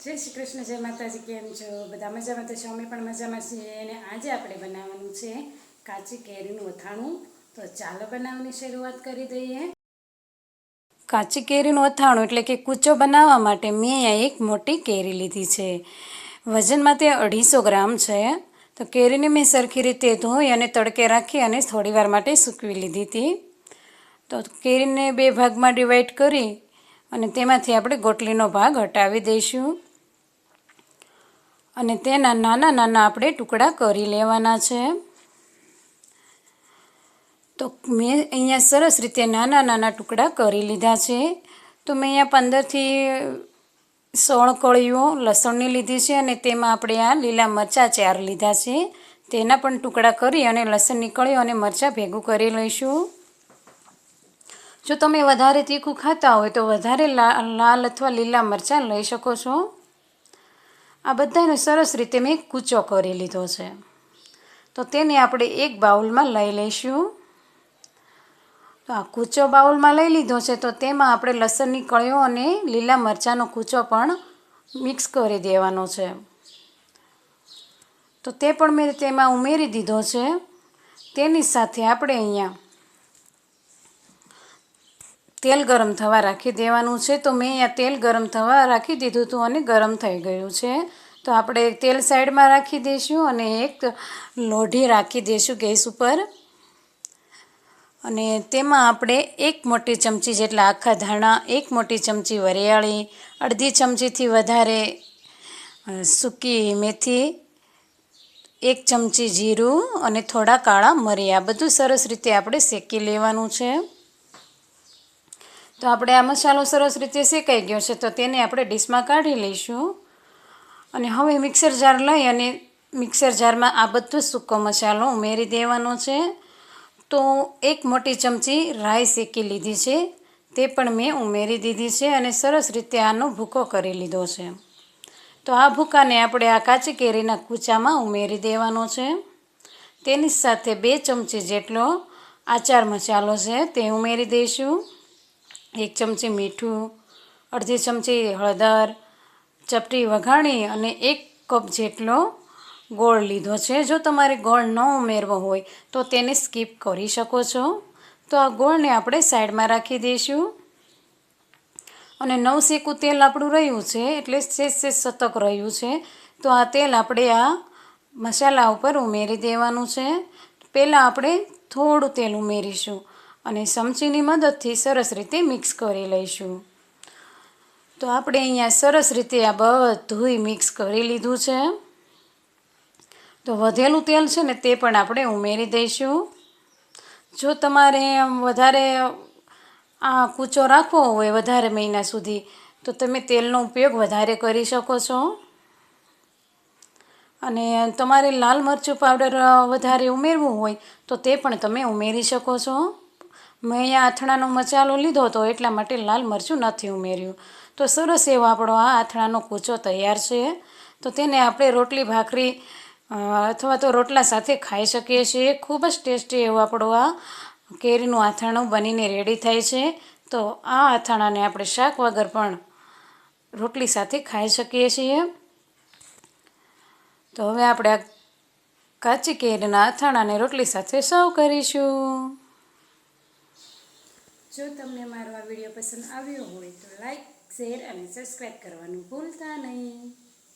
જય શ્રી કૃષ્ણ, જય માતાજી. કેમ છો બધા? મજામાં તો છો? અમે પણ મજામાં છીએ. અને આજે આપણે બનાવવાનું છે કાચી કેરીનું અથાણું. તો ચાલો બનાવવાની શરૂઆત કરી દઈએ. કાચી કેરીનું અથાણું એટલે કે કૂચો બનાવવા માટે મેં અહીંયા એક મોટી કેરી લીધી છે. વજનમાં તે 250 ગ્રામ છે. તો કેરીને મેં સરખી રીતે ધોઈ અને તડકે રાખી અને થોડી વાર માટે સૂકવી લીધી હતી. તો કેરીને 2 ભાગમાં ડિવાઈડ કરી અને તેમાંથી આપણે ગોટલીનો ભાગ હટાવી દઈશું. અને તેના નાના નાના આપણે ટુકડા કરી લેવાના છે. તો મેં અહીંયા સરસ રીતે નાના નાના ટુકડા કરી લીધા છે. તો મેં અહીંયા 15થી 16 કળીઓ લસણની લીધી છે અને તેમાં આપણે આ લીલા મરચાં 4 લીધા છે. તેના પણ ટુકડા કરી અને લસણની કળીઓ અને મરચાં ભેગું કરી લઈશું. જો તમે વધારે તીખું ખાતા હોય તો વધારે લાલ અથવા લીલા મરચાં લઈ શકો છો. આ બધાને સરસ રીતે મેં કૂચો કરી લીધો છે. તો તેને આપણે એક બાઉલમાં લઈ લઈશું. તો આ કૂચો બાઉલમાં લઈ લીધો છે. તો તેમાં આપણે લસણની કળીઓ અને લીલા મરચાંનો કૂચો પણ મિક્સ કરી દેવાનો છે. તો તે પણ મેં તેમાં ઉમેરી દીધો છે. તેની સાથે આપણે અહીંયા તેલ ગરમ થવા રાખી દેવાનું છે. તો મેં અહીંયા તેલ ગરમ થવા રાખી દીધું હતું અને ગરમ થઈ ગયું છે. તો આપણે તેલ સાઈડમાં રાખી દઈશું અને એક લોઢી રાખી દઈશું ગેસ ઉપર. અને તેમાં આપણે 1 મોટી ચમચી જેટલા આખા ધાણા, 1 મોટી ચમચી વરિયાળી, અડધી ચમચીથી વધારે સૂકી મેથી, 1 ચમચી જીરું અને થોડા કાળા મરી, આ બધું સરસ રીતે આપણે શેકી લેવાનું છે. તો આપણે આ મસાલો સરસ રીતે શેકાઈ ગયો છે. તો તેને આપણે ડીશમાં કાઢી લઈશું. અને હવે મિક્સર જાર લઈ અને મિક્સર જારમાં આ બધો સૂકો મસાલો ઉમેરી દેવાનો છે. તો 1 મોટી ચમચી રાઈ શેકી લીધી છે, તે પણ મેં ઉમેરી દીધી છે અને સરસ રીતે આનો ભૂકો કરી લીધો છે. તો આ ભૂકાને આપણે આ કાચી કેરીના કૂચામાં ઉમેરી દેવાનો છે. તેની સાથે 2 ચમચી જેટલો આચાર મસાલો છે તે ઉમેરી દઈશું. 1 ચમચી મીઠું, અડધી ચમચી હળદર, ચપટી વઘાણી અને 1 કપ જેટલો ગોળ લીધો છે. જો તમારે ગોળ ન ઉમેરવો હોય તો તેને સ્કીપ કરી શકો છો. તો આ ગોળને આપણે સાઈડમાં રાખી દઈશું. અને નવશેકું તેલ આપણું રહ્યું છે એટલે સેજ સતક રહ્યું છે. તો આ તેલ આપણે આ મસાલા ઉપર ઉમેરી દેવાનું છે. પહેલાં આપણે થોડું તેલ ઉમેરીશું અને ચમચીની મદદથી સરસ રીતે મિક્સ કરી લઈશું. તો આપણે અહીંયા સરસ રીતે આ બધું મિક્સ કરી લીધું છે. તો વધેલું તેલ છે ને તે પણ આપણે ઉમેરી દઈશું. જો તમારે વધારે આ કૂચો રાખવો હોય વધારે મહિના સુધી તો તમે તેલનો ઉપયોગ વધારે કરી શકો છો. અને તમારે લાલ મરચું પાવડર વધારે ઉમેરવું હોય તો તે પણ તમે ઉમેરી શકો છો. મેં અહીંયા આથણાનો મસાલો લીધો હતો એટલા માટે લાલ મરચું નથી ઉમેર્યું. તો સરસ એવો આપણો આ આથણાનો કૂચો તૈયાર છે. તો તેને આપણે રોટલી ભાખરી અથવા તો રોટલા સાથે ખાઈ શકીએ છીએ. ખૂબ જ ટેસ્ટી એવું આપણું આ કેરીનું આથાણું બનીને રેડી થાય છે. તો આ આથાણાને આપણે શાક વગર પણ રોટલી સાથે ખાઈ શકીએ છીએ. તો હવે આપણે આ કાચી કેરીના અથાણાને રોટલી સાથે સર્વ કરીશું. જો તમને મારો આ વિડીયો પસંદ આવ્યો હોય તો લાઈક, શેર અને સબસ્ક્રાઈબ કરવાનું ભૂલતા નહીં.